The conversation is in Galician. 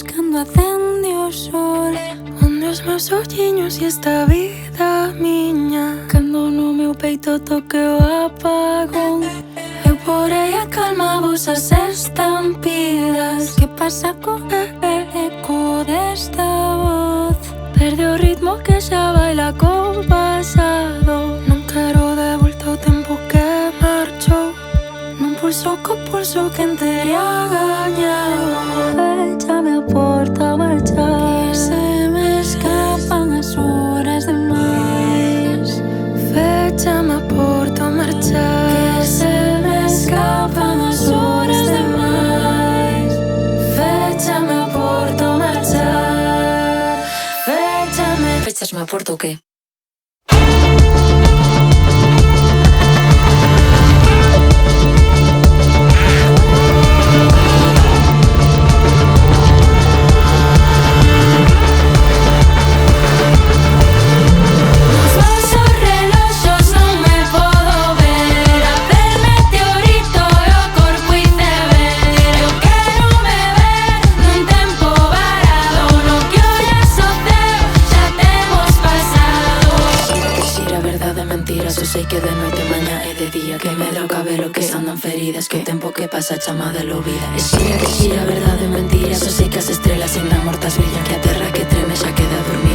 cando acende o sol. Onde os meus olliños e esta vida miña. Cando no meu peito toque o apagón, eu porei a calma vosas estampidas. Que pasa co eco desta voz? Perde o ritmo que xa baila co pasado. Non quero de volta o tempo que marchou. Non pulso co pulso que entería gañado. Échame a porta a marchar, que se me escapan as horas demais. Féchame a porta a marchar, que se me escapan as horas demais. Féchame a porta a marchar. Féchame. Féchasme a porta o que? Eu sei que de noite, mañá e de día, que medra o cabelo, que andan feridas, que o tempo que pasa chamada lo vida. E xira, verdade, mentira. Eu sei que as estrelas indan mortas brillan, que a terra que treme xa queda dormida.